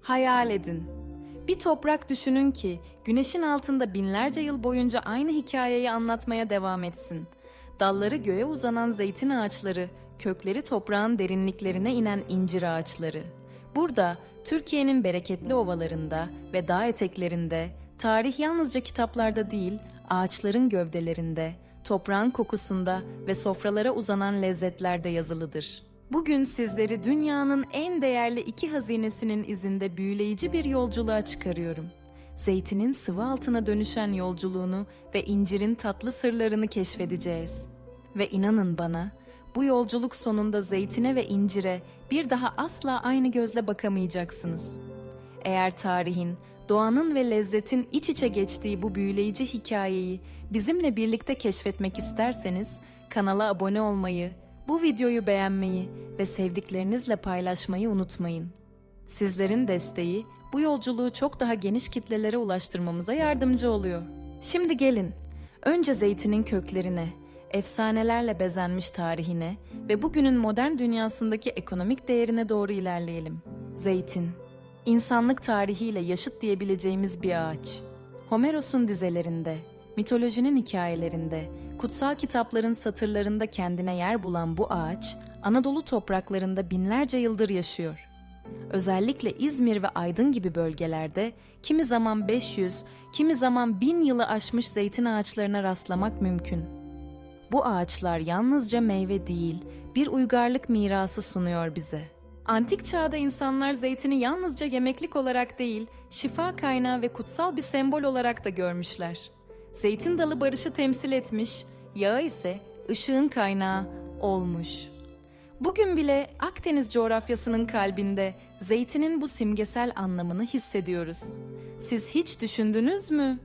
Hayal edin. Bir toprak düşünün ki güneşin altında binlerce yıl boyunca aynı hikayeyi anlatmaya devam etsin. Dalları göğe uzanan zeytin ağaçları, kökleri toprağın derinliklerine inen incir ağaçları. Burada, Türkiye'nin bereketli ovalarında ve dağ eteklerinde, tarih yalnızca kitaplarda değil, ağaçların gövdelerinde, toprağın kokusunda ve sofralara uzanan lezzetlerde yazılıdır. Bugün sizleri dünyanın en değerli iki hazinesinin izinde büyüleyici bir yolculuğa çıkarıyorum. Zeytinin sıvı altına dönüşen yolculuğunu ve incirin tatlı sırlarını keşfedeceğiz. Ve inanın bana, bu yolculuk sonunda zeytine ve incire bir daha asla aynı gözle bakamayacaksınız. Eğer tarihin, doğanın ve lezzetin iç içe geçtiği bu büyüleyici hikayeyi bizimle birlikte keşfetmek isterseniz kanala abone olmayı, bu videoyu beğenmeyi ve sevdiklerinizle paylaşmayı unutmayın. Sizlerin desteği bu yolculuğu çok daha geniş kitlelere ulaştırmamıza yardımcı oluyor. Şimdi gelin, önce zeytinin köklerine, efsanelerle bezenmiş tarihine ve bugünün modern dünyasındaki ekonomik değerine doğru ilerleyelim. Zeytin, insanlık tarihiyle yaşıt diyebileceğimiz bir ağaç. Homeros'un dizelerinde, mitolojinin hikayelerinde, kutsal kitapların satırlarında kendine yer bulan bu ağaç, Anadolu topraklarında binlerce yıldır yaşıyor. Özellikle İzmir ve Aydın gibi bölgelerde kimi zaman 500, kimi zaman 1000 yılı aşmış zeytin ağaçlarına rastlamak mümkün. Bu ağaçlar yalnızca meyve değil, bir uygarlık mirası sunuyor bize. Antik çağda insanlar zeytini yalnızca yemeklik olarak değil, şifa kaynağı ve kutsal bir sembol olarak da görmüşler. Zeytin dalı barışı temsil etmiş, yağı ise ışığın kaynağı olmuş. Bugün bile Akdeniz coğrafyasının kalbinde zeytinin bu simgesel anlamını hissediyoruz. Siz hiç düşündünüz mü?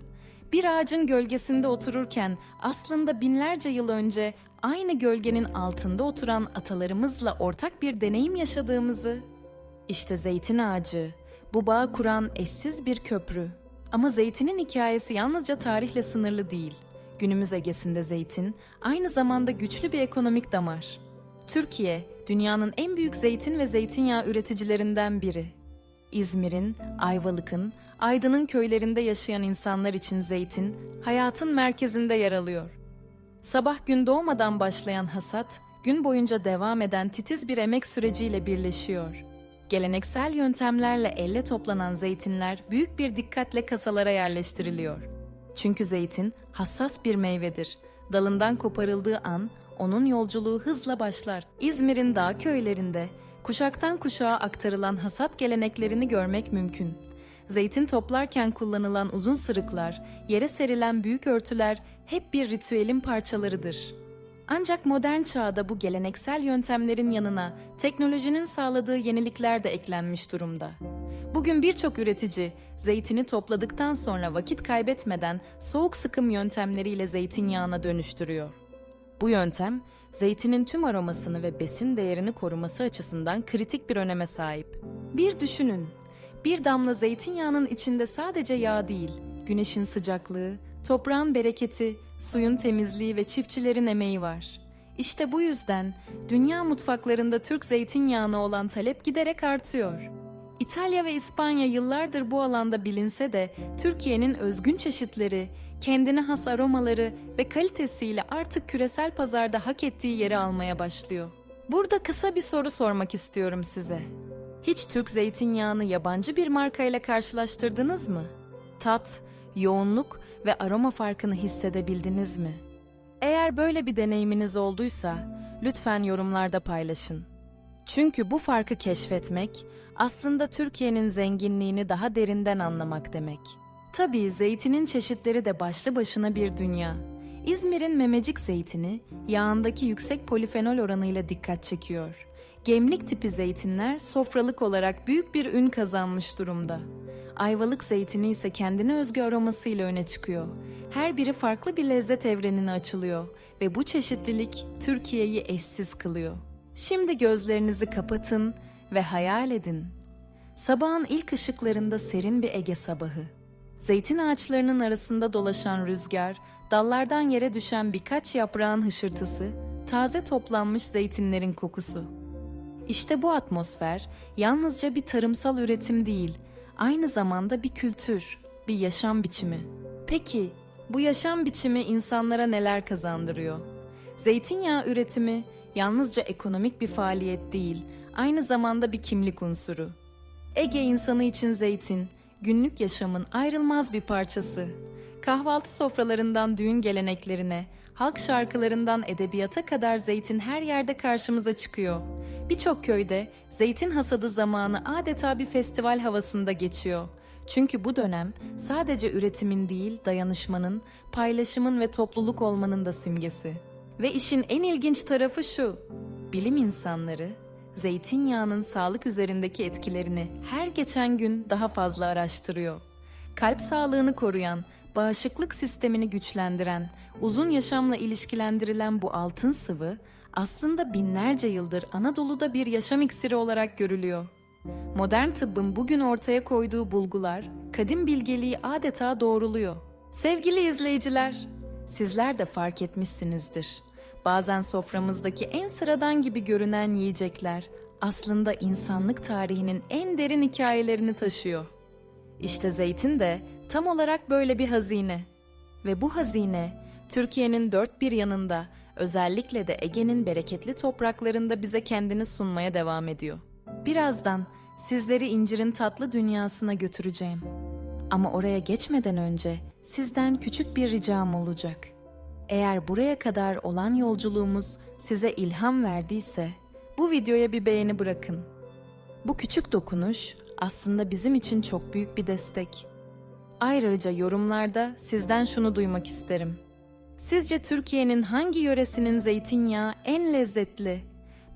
Bir ağacın gölgesinde otururken aslında binlerce yıl önce aynı gölgenin altında oturan atalarımızla ortak bir deneyim yaşadığımızı. İşte zeytin ağacı, bu bağı kuran eşsiz bir köprü. Ama zeytinin hikayesi yalnızca tarihle sınırlı değil. Günümüz Ege'sinde zeytin aynı zamanda güçlü bir ekonomik damar. Türkiye, dünyanın en büyük zeytin ve zeytinyağı üreticilerinden biri. İzmir'in, Ayvalık'ın, Aydın'ın köylerinde yaşayan insanlar için zeytin, hayatın merkezinde yer alıyor. Sabah gün doğmadan başlayan hasat, gün boyunca devam eden titiz bir emek süreciyle birleşiyor. Geleneksel yöntemlerle elle toplanan zeytinler büyük bir dikkatle kasalara yerleştiriliyor. Çünkü zeytin hassas bir meyvedir. Dalından koparıldığı an onun yolculuğu hızla başlar. İzmir'in dağ köylerinde kuşaktan kuşağa aktarılan hasat geleneklerini görmek mümkün. Zeytin toplarken kullanılan uzun sırıklar, yere serilen büyük örtüler hep bir ritüelin parçalarıdır. Ancak modern çağda bu geleneksel yöntemlerin yanına teknolojinin sağladığı yenilikler de eklenmiş durumda. Bugün birçok üretici zeytini topladıktan sonra vakit kaybetmeden soğuk sıkım yöntemleriyle zeytinyağına dönüştürüyor. Bu yöntem, zeytinin tüm aromasını ve besin değerini koruması açısından kritik bir öneme sahip. Bir düşünün, bir damla zeytinyağının içinde sadece yağ değil, güneşin sıcaklığı, toprağın bereketi, suyun temizliği ve çiftçilerin emeği var. İşte bu yüzden dünya mutfaklarında Türk zeytinyağına olan talep giderek artıyor. İtalya ve İspanya yıllardır bu alanda bilinse de Türkiye'nin özgün çeşitleri, kendine has aromaları ve kalitesiyle artık küresel pazarda hak ettiği yeri almaya başlıyor. Burada kısa bir soru sormak istiyorum size. Hiç Türk zeytinyağını yabancı bir markayla karşılaştırdınız mı? Tat, yoğunluk ve aroma farkını hissedebildiniz mi? Eğer böyle bir deneyiminiz olduysa lütfen yorumlarda paylaşın. Çünkü bu farkı keşfetmek aslında Türkiye'nin zenginliğini daha derinden anlamak demek. Tabii zeytinin çeşitleri de başlı başına bir dünya. İzmir'in memecik zeytini yağındaki yüksek polifenol oranıyla dikkat çekiyor. Gemlik tipi zeytinler sofralık olarak büyük bir ün kazanmış durumda. Ayvalık zeytini ise kendine özgü aromasıyla öne çıkıyor. Her biri farklı bir lezzet evrenine açılıyor ve bu çeşitlilik Türkiye'yi eşsiz kılıyor. Şimdi gözlerinizi kapatın ve hayal edin. Sabahın ilk ışıklarında serin bir Ege sabahı. Zeytin ağaçlarının arasında dolaşan rüzgar, dallardan yere düşen birkaç yaprağın hışırtısı, taze toplanmış zeytinlerin kokusu. İşte bu atmosfer yalnızca bir tarımsal üretim değil, aynı zamanda bir kültür, bir yaşam biçimi. Peki, bu yaşam biçimi insanlara neler kazandırıyor? Zeytinyağı üretimi yalnızca ekonomik bir faaliyet değil, aynı zamanda bir kimlik unsuru. Ege insanı için zeytin, günlük yaşamın ayrılmaz bir parçası. Kahvaltı sofralarından düğün geleneklerine, halk şarkılarından edebiyata kadar zeytin her yerde karşımıza çıkıyor. Birçok köyde zeytin hasadı zamanı adeta bir festival havasında geçiyor. Çünkü bu dönem sadece üretimin değil, dayanışmanın, paylaşımın ve topluluk olmanın da simgesi. Ve işin en ilginç tarafı şu: bilim insanları zeytinyağının sağlık üzerindeki etkilerini her geçen gün daha fazla araştırıyor. Kalp sağlığını koruyan, bağışıklık sistemini güçlendiren, uzun yaşamla ilişkilendirilen bu altın sıvı aslında binlerce yıldır Anadolu'da bir yaşam iksiri olarak görülüyor. Modern tıbbın bugün ortaya koyduğu bulgular, kadim bilgeliği adeta doğruluyor. Sevgili izleyiciler, sizler de fark etmişsinizdir. Bazen soframızdaki en sıradan gibi görünen yiyecekler aslında insanlık tarihinin en derin hikayelerini taşıyor. İşte zeytin de tam olarak böyle bir hazine. Ve bu hazine Türkiye'nin dört bir yanında, özellikle de Ege'nin bereketli topraklarında bize kendini sunmaya devam ediyor. Birazdan sizleri incirin tatlı dünyasına götüreceğim. Ama oraya geçmeden önce sizden küçük bir ricam olacak. Eğer buraya kadar olan yolculuğumuz size ilham verdiyse, bu videoya bir beğeni bırakın. Bu küçük dokunuş aslında bizim için çok büyük bir destek. Ayrıca yorumlarda sizden şunu duymak isterim. Sizce Türkiye'nin hangi yöresinin zeytinyağı en lezzetli?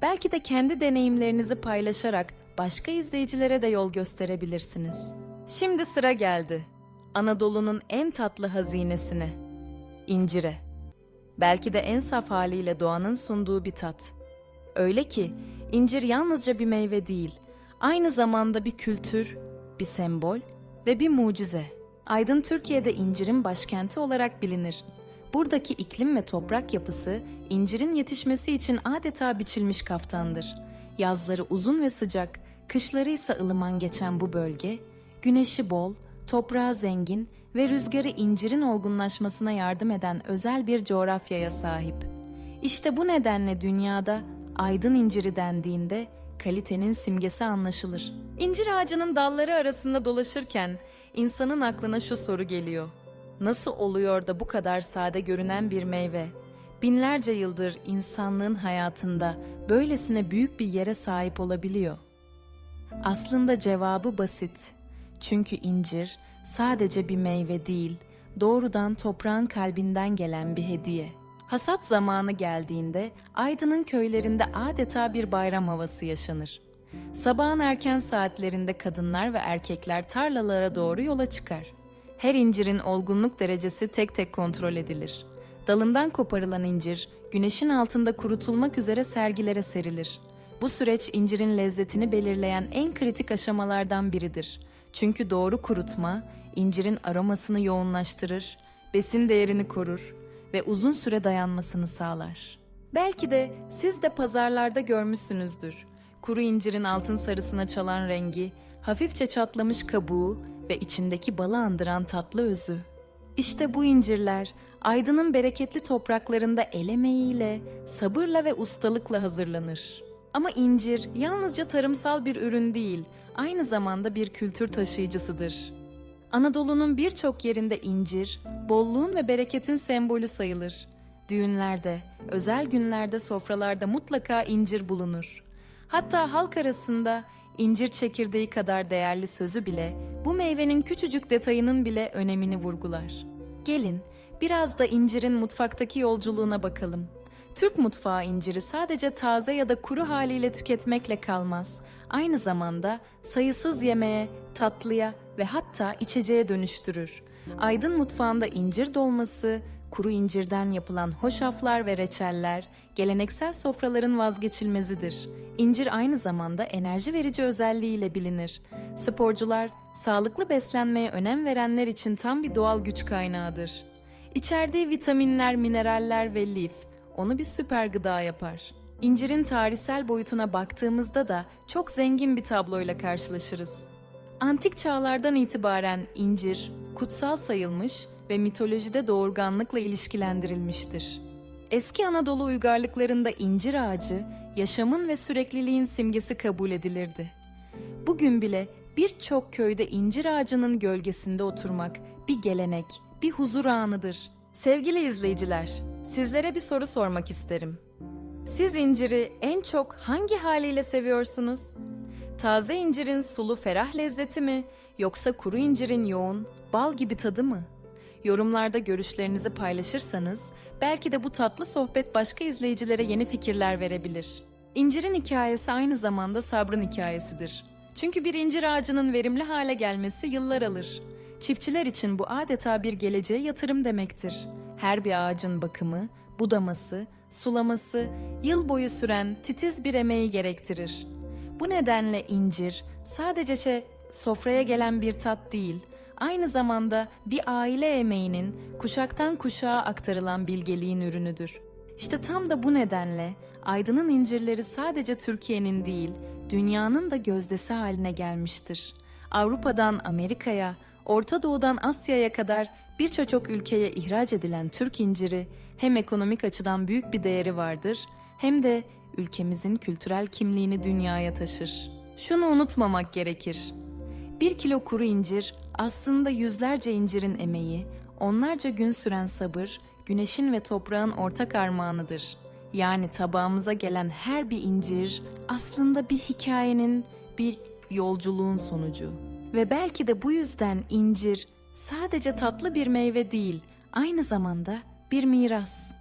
Belki de kendi deneyimlerinizi paylaşarak başka izleyicilere de yol gösterebilirsiniz. Şimdi sıra geldi Anadolu'nun en tatlı hazinesine, incire. Belki de en saf haliyle doğanın sunduğu bir tat. Öyle ki incir yalnızca bir meyve değil, aynı zamanda bir kültür, bir sembol ve bir mucize. Aydın Türkiye'de incirin başkenti olarak bilinir. Buradaki iklim ve toprak yapısı incirin yetişmesi için adeta biçilmiş kaftandır. Yazları uzun ve sıcak, kışları ise ılıman geçen bu bölge, güneşi bol, toprağı zengin ve rüzgarı incirin olgunlaşmasına yardım eden özel bir coğrafyaya sahip. İşte bu nedenle dünyada Aydın inciri dendiğinde kalitenin simgesi anlaşılır. İncir ağacının dalları arasında dolaşırken insanın aklına şu soru geliyor: nasıl oluyor da bu kadar sade görünen bir meyve binlerce yıldır insanlığın hayatında böylesine büyük bir yere sahip olabiliyor? Aslında cevabı basit. Çünkü incir sadece bir meyve değil, doğrudan toprağın kalbinden gelen bir hediye. Hasat zamanı geldiğinde Aydın'ın köylerinde adeta bir bayram havası yaşanır. Sabahın erken saatlerinde kadınlar ve erkekler tarlalara doğru yola çıkar. Her incirin olgunluk derecesi tek tek kontrol edilir. Dalından koparılan incir, güneşin altında kurutulmak üzere sergilere serilir. Bu süreç incirin lezzetini belirleyen en kritik aşamalardan biridir. Çünkü doğru kurutma, incirin aromasını yoğunlaştırır, besin değerini korur ve uzun süre dayanmasını sağlar. Belki de siz de pazarlarda görmüşsünüzdür. Kuru incirin altın sarısına çalan rengi, hafifçe çatlamış kabuğu ve içindeki balı andıran tatlı özü. İşte bu incirler, Aydın'ın bereketli topraklarında el emeğiyle, sabırla ve ustalıkla hazırlanır. Ama incir yalnızca tarımsal bir ürün değil, aynı zamanda bir kültür taşıyıcısıdır. Anadolu'nun birçok yerinde incir, bolluğun ve bereketin sembolü sayılır. Düğünlerde, özel günlerde sofralarda mutlaka incir bulunur. Hatta halk arasında incir çekirdeği kadar değerli sözü bile bu meyvenin küçücük detayının bile önemini vurgular. Gelin biraz da incirin mutfaktaki yolculuğuna bakalım. Türk mutfağı inciri sadece taze ya da kuru haliyle tüketmekle kalmaz. Aynı zamanda sayısız yemeğe, tatlıya ve hatta içeceğe dönüştürür. Aydın mutfağında incir dolması, kuru incirden yapılan hoşaflar ve reçeller geleneksel sofraların vazgeçilmezidir. İncir aynı zamanda enerji verici özelliğiyle bilinir. Sporcular, sağlıklı beslenmeye önem verenler için tam bir doğal güç kaynağıdır. İçerdiği vitaminler, mineraller ve lif onu bir süper gıda yapar. İncirin tarihsel boyutuna baktığımızda da çok zengin bir tabloyla karşılaşırız. Antik çağlardan itibaren incir, kutsal sayılmış ve mitolojide doğurganlıkla ilişkilendirilmiştir. Eski Anadolu uygarlıklarında incir ağacı, yaşamın ve sürekliliğin simgesi kabul edilirdi. Bugün bile birçok köyde incir ağacının gölgesinde oturmak bir gelenek, bir huzur anıdır. Sevgili izleyiciler, sizlere bir soru sormak isterim. Siz inciri en çok hangi haliyle seviyorsunuz? Taze incirin sulu ferah lezzeti mi, yoksa kuru incirin yoğun, bal gibi tadı mı? Yorumlarda görüşlerinizi paylaşırsanız belki de bu tatlı sohbet başka izleyicilere yeni fikirler verebilir. İncirin hikayesi aynı zamanda sabrın hikayesidir. Çünkü bir incir ağacının verimli hale gelmesi yıllar alır. Çiftçiler için bu adeta bir geleceğe yatırım demektir. Her bir ağacın bakımı, budaması, sulaması, yıl boyu süren titiz bir emeği gerektirir. Bu nedenle incir sadece sofraya gelen bir tat değil, aynı zamanda bir aile emeğinin kuşaktan kuşağa aktarılan bilgeliğin ürünüdür. İşte tam da bu nedenle Aydın'ın incirleri sadece Türkiye'nin değil, dünyanın da gözdesi haline gelmiştir. Avrupa'dan Amerika'ya, Orta Doğu'dan Asya'ya kadar birçok ülkeye ihraç edilen Türk inciri hem ekonomik açıdan büyük bir değeri vardır, hem de ülkemizin kültürel kimliğini dünyaya taşır. Şunu unutmamak gerekir. 1 kilo kuru incir aslında yüzlerce incirin emeği, onlarca gün süren sabır, güneşin ve toprağın ortak armağanıdır. Yani tabağımıza gelen her bir incir aslında bir hikayenin, bir yolculuğun sonucu. Ve belki de bu yüzden incir sadece tatlı bir meyve değil, aynı zamanda bir miras.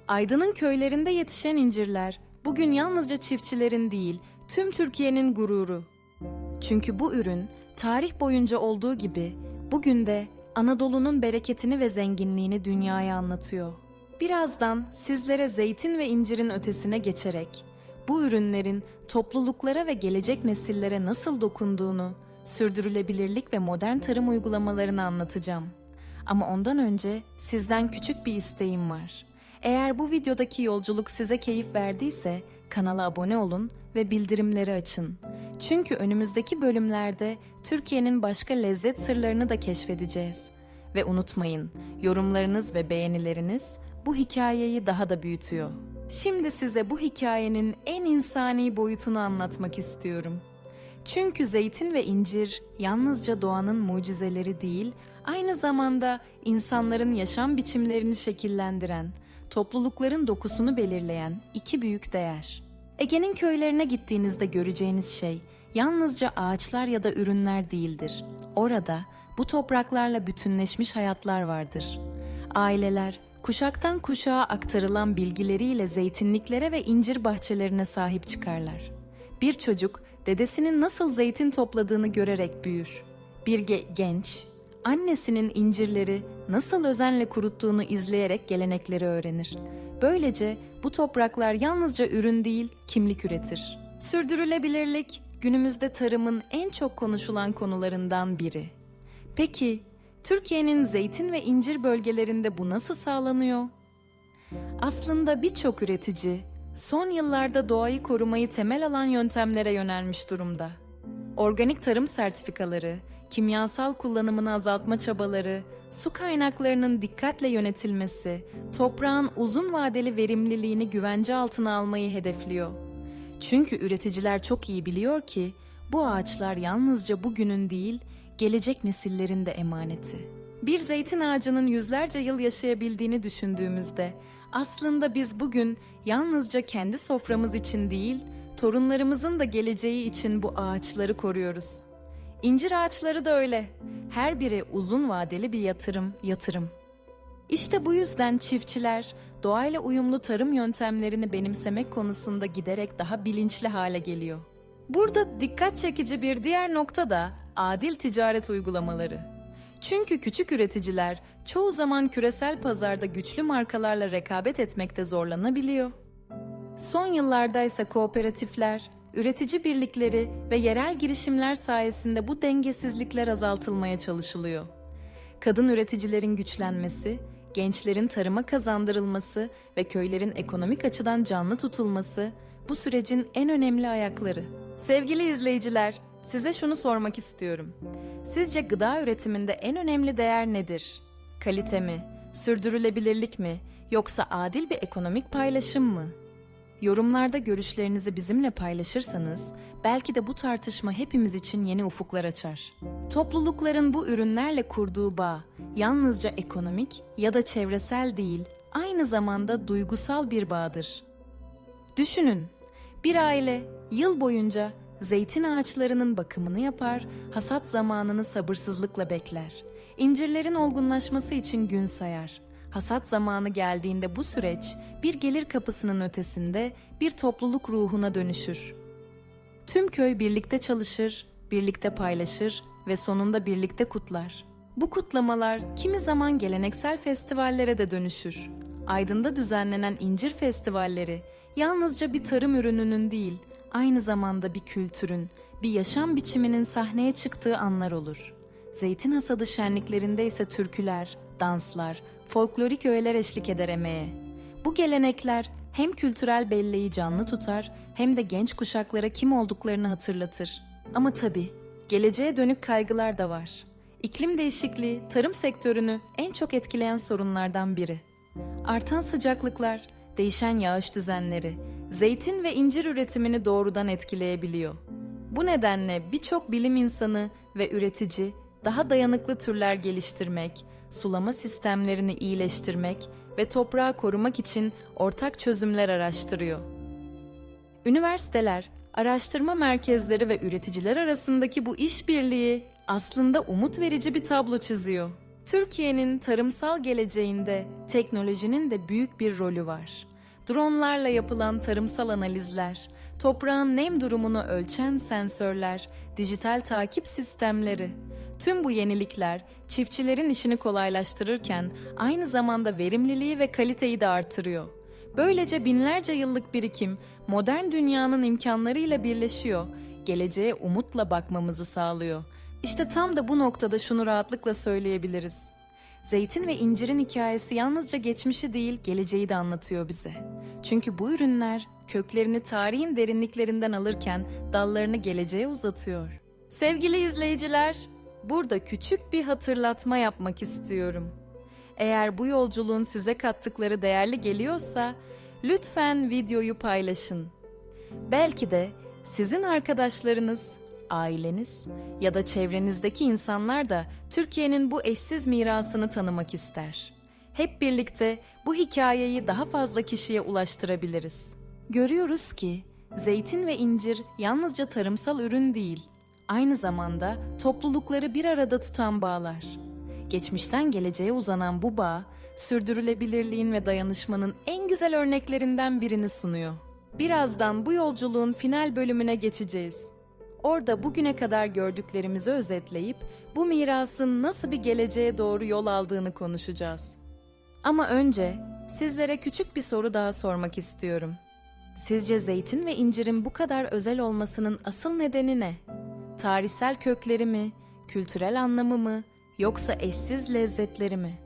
Aydın'ın köylerinde yetişen incirler bugün yalnızca çiftçilerin değil, tüm Türkiye'nin gururu. Çünkü bu ürün tarih boyunca olduğu gibi bugün de Anadolu'nun bereketini ve zenginliğini dünyaya anlatıyor. Birazdan sizlere zeytin ve incirin ötesine geçerek bu ürünlerin topluluklara ve gelecek nesillere nasıl dokunduğunu, sürdürülebilirlik ve modern tarım uygulamalarını anlatacağım. Ama ondan önce sizden küçük bir isteğim var. Eğer bu videodaki yolculuk size keyif verdiyse kanala abone olun ve bildirimleri açın. Çünkü önümüzdeki bölümlerde Türkiye'nin başka lezzet sırlarını da keşfedeceğiz. Ve unutmayın, yorumlarınız ve beğenileriniz bu hikayeyi daha da büyütüyor. Şimdi size bu hikayenin en insani boyutunu anlatmak istiyorum. Çünkü zeytin ve incir yalnızca doğanın mucizeleri değil, aynı zamanda insanların yaşam biçimlerini şekillendiren, toplulukların dokusunu belirleyen iki büyük değer. Ege'nin köylerine gittiğinizde göreceğiniz şey yalnızca ağaçlar ya da ürünler değildir. Orada bu topraklarla bütünleşmiş hayatlar vardır. Aileler kuşaktan kuşağa aktarılan bilgileriyle zeytinliklere ve incir bahçelerine sahip çıkarlar. Bir çocuk dedesinin nasıl zeytin topladığını görerek büyür. Bir genç annesinin incirleri nasıl özenle kuruttuğunu izleyerek gelenekleri öğrenir. Böylece bu topraklar yalnızca ürün değil, kimlik üretir. Sürdürülebilirlik günümüzde tarımın en çok konuşulan konularından biri. Peki, Türkiye'nin zeytin ve incir bölgelerinde bu nasıl sağlanıyor? Aslında birçok üretici son yıllarda doğayı korumayı temel alan yöntemlere yönelmiş durumda. Organik tarım sertifikaları, kimyasal kullanımını azaltma çabaları, su kaynaklarının dikkatle yönetilmesi, toprağın uzun vadeli verimliliğini güvence altına almayı hedefliyor. Çünkü üreticiler çok iyi biliyor ki bu ağaçlar yalnızca bugünün değil, gelecek nesillerin de emaneti. Bir zeytin ağacının yüzlerce yıl yaşayabildiğini düşündüğümüzde aslında biz bugün yalnızca kendi soframız için değil, torunlarımızın da geleceği için bu ağaçları koruyoruz. İncir ağaçları da öyle. Her biri uzun vadeli bir yatırım. İşte bu yüzden çiftçiler doğayla uyumlu tarım yöntemlerini benimsemek konusunda giderek daha bilinçli hale geliyor. Burada dikkat çekici bir diğer nokta da adil ticaret uygulamaları. Çünkü küçük üreticiler çoğu zaman küresel pazarda güçlü markalarla rekabet etmekte zorlanabiliyor. Son yıllarda ise kooperatifler, üretici birlikleri ve yerel girişimler sayesinde bu dengesizlikler azaltılmaya çalışılıyor. Kadın üreticilerin güçlenmesi, gençlerin tarıma kazandırılması ve köylerin ekonomik açıdan canlı tutulması bu sürecin en önemli ayakları. Sevgili izleyiciler, Size şunu sormak istiyorum. Sizce gıda üretiminde en önemli değer nedir? Kalite mi, sürdürülebilirlik mi, yoksa adil bir ekonomik paylaşım mı? Yorumlarda görüşlerinizi bizimle paylaşırsanız, belki de bu tartışma hepimiz için yeni ufuklar açar. Toplulukların bu ürünlerle kurduğu bağ, yalnızca ekonomik ya da çevresel değil, aynı zamanda duygusal bir bağdır. Düşünün, bir aile yıl boyunca zeytin ağaçlarının bakımını yapar, hasat zamanını sabırsızlıkla bekler. İncirlerin olgunlaşması için gün sayar. Hasat zamanı geldiğinde bu süreç bir gelir kapısının ötesinde bir topluluk ruhuna dönüşür. Tüm köy birlikte çalışır, birlikte paylaşır ve sonunda birlikte kutlar. Bu kutlamalar kimi zaman geleneksel festivallere de dönüşür. Aydın'da düzenlenen incir festivalleri yalnızca bir tarım ürününün değil, aynı zamanda bir kültürün, bir yaşam biçiminin sahneye çıktığı anlar olur. Zeytin hasadı şenliklerinde ise türküler, danslar, folklorik öğeler eşlik eder emeğe. Bu gelenekler hem kültürel belleği canlı tutar hem de genç kuşaklara kim olduklarını hatırlatır. Ama tabii geleceğe dönük kaygılar da var. İklim değişikliği tarım sektörünü en çok etkileyen sorunlardan biri. Artan sıcaklıklar, değişen yağış düzenleri, zeytin ve incir üretimini doğrudan etkileyebiliyor. Bu nedenle birçok bilim insanı ve üretici daha dayanıklı türler geliştirmek, sulama sistemlerini iyileştirmek ve toprağı korumak için ortak çözümler araştırıyor. Üniversiteler, araştırma merkezleri ve üreticiler arasındaki bu işbirliği aslında umut verici bir tablo çiziyor. Türkiye'nin tarımsal geleceğinde teknolojinin de büyük bir rolü var. Dronlarla yapılan tarımsal analizler, toprağın nem durumunu ölçen sensörler, dijital takip sistemleri. Tüm bu yenilikler çiftçilerin işini kolaylaştırırken aynı zamanda verimliliği ve kaliteyi de artırıyor. Böylece binlerce yıllık birikim modern dünyanın imkanlarıyla birleşiyor, geleceğe umutla bakmamızı sağlıyor. İşte tam da bu noktada şunu rahatlıkla söyleyebiliriz. Zeytin ve incirin hikayesi yalnızca geçmişi değil, geleceği de anlatıyor bize. Çünkü bu ürünler köklerini tarihin derinliklerinden alırken dallarını geleceğe uzatıyor. Sevgili izleyiciler, burada küçük bir hatırlatma yapmak istiyorum. Eğer bu yolculuğun size kattıkları değerli geliyorsa, lütfen videoyu paylaşın. Belki de sizin arkadaşlarınız, aileniz ya da çevrenizdeki insanlar da Türkiye'nin bu eşsiz mirasını tanımak ister. Hep birlikte bu hikayeyi daha fazla kişiye ulaştırabiliriz. Görüyoruz ki zeytin ve incir yalnızca tarımsal ürün değil, aynı zamanda toplulukları bir arada tutan bağlar. Geçmişten geleceğe uzanan bu bağ, sürdürülebilirliğin ve dayanışmanın en güzel örneklerinden birini sunuyor. Birazdan bu yolculuğun final bölümüne geçeceğiz. Orada bugüne kadar gördüklerimizi özetleyip bu mirasın nasıl bir geleceğe doğru yol aldığını konuşacağız. Ama önce sizlere küçük bir soru daha sormak istiyorum. Sizce zeytin ve incirin bu kadar özel olmasının asıl nedeni ne? Tarihsel kökleri mi, kültürel anlamı mı, yoksa eşsiz lezzetleri mi?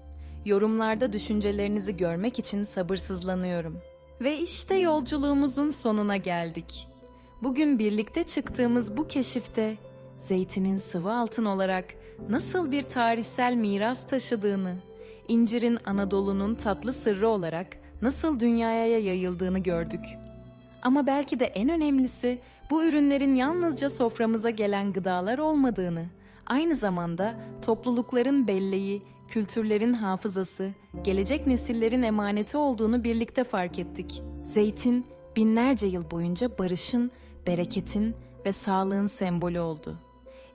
Yorumlarda düşüncelerinizi görmek için sabırsızlanıyorum. Ve işte yolculuğumuzun sonuna geldik. Bugün birlikte çıktığımız bu keşifte zeytinin sıvı altın olarak nasıl bir tarihsel miras taşıdığını, incirin Anadolu'nun tatlı sırrı olarak nasıl dünyaya yayıldığını gördük. Ama belki de en önemlisi bu ürünlerin yalnızca soframıza gelen gıdalar olmadığını, aynı zamanda toplulukların belleği, kültürlerin hafızası, gelecek nesillerin emaneti olduğunu birlikte fark ettik. Zeytin binlerce yıl boyunca barışın, bereketin ve sağlığın sembolü oldu.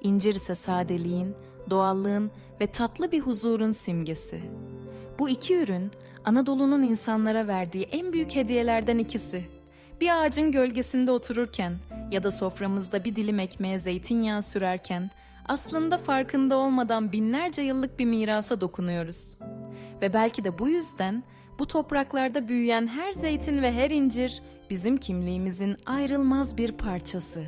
İncir ise sadeliğin, doğallığın ve tatlı bir huzurun simgesi. Bu iki ürün Anadolu'nun insanlara verdiği en büyük hediyelerden ikisi. Bir ağacın gölgesinde otururken ya da soframızda bir dilim ekmeğe zeytinyağı sürerken aslında farkında olmadan binlerce yıllık bir mirasa dokunuyoruz. Ve belki de bu yüzden bu topraklarda büyüyen her zeytin ve her incir bizim kimliğimizin ayrılmaz bir parçası.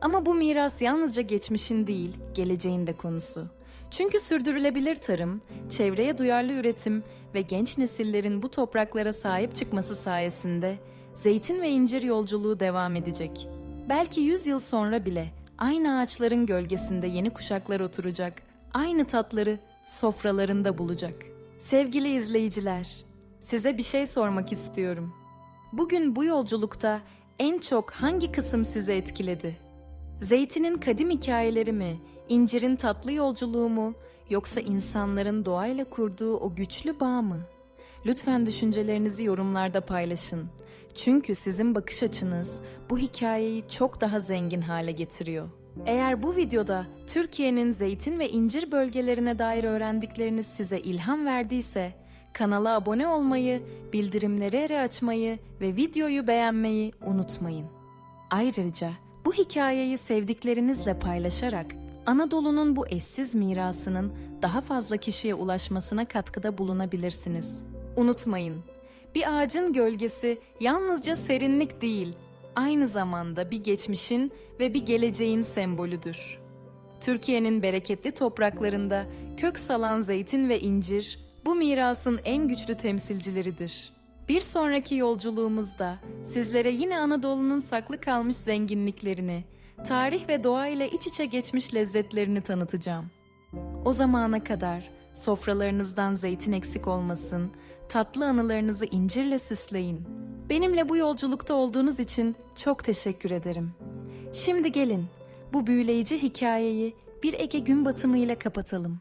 Ama bu miras yalnızca geçmişin değil, geleceğin de konusu. Çünkü sürdürülebilir tarım, çevreye duyarlı üretim ve genç nesillerin bu topraklara sahip çıkması sayesinde zeytin ve incir yolculuğu devam edecek. Belki 100 yıl sonra bile aynı ağaçların gölgesinde yeni kuşaklar oturacak, aynı tatları sofralarında bulacak. Sevgili izleyiciler, size bir şey sormak istiyorum. Bugün bu yolculukta en çok hangi kısım sizi etkiledi? Zeytinin kadim hikayeleri mi, incirin tatlı yolculuğu mu, yoksa insanların doğayla kurduğu o güçlü bağ mı? Lütfen düşüncelerinizi yorumlarda paylaşın. Çünkü sizin bakış açınız bu hikayeyi çok daha zengin hale getiriyor. Eğer bu videoda Türkiye'nin zeytin ve incir bölgelerine dair öğrendikleriniz size ilham verdiyse, kanala abone olmayı, bildirimleri açmayı ve videoyu beğenmeyi unutmayın. Ayrıca bu hikayeyi sevdiklerinizle paylaşarak Anadolu'nun bu eşsiz mirasının daha fazla kişiye ulaşmasına katkıda bulunabilirsiniz. Unutmayın, bir ağacın gölgesi yalnızca serinlik değil, aynı zamanda bir geçmişin ve bir geleceğin sembolüdür. Türkiye'nin bereketli topraklarında kök salan zeytin ve incir, bu mirasın en güçlü temsilcileridir. Bir sonraki yolculuğumuzda sizlere yine Anadolu'nun saklı kalmış zenginliklerini, tarih ve doğa ile iç içe geçmiş lezzetlerini tanıtacağım. O zamana kadar sofralarınızdan zeytin eksik olmasın, tatlı anılarınızı incirle süsleyin. Benimle bu yolculukta olduğunuz için çok teşekkür ederim. Şimdi gelin, bu büyüleyici hikayeyi bir Ege gün batımı ile kapatalım.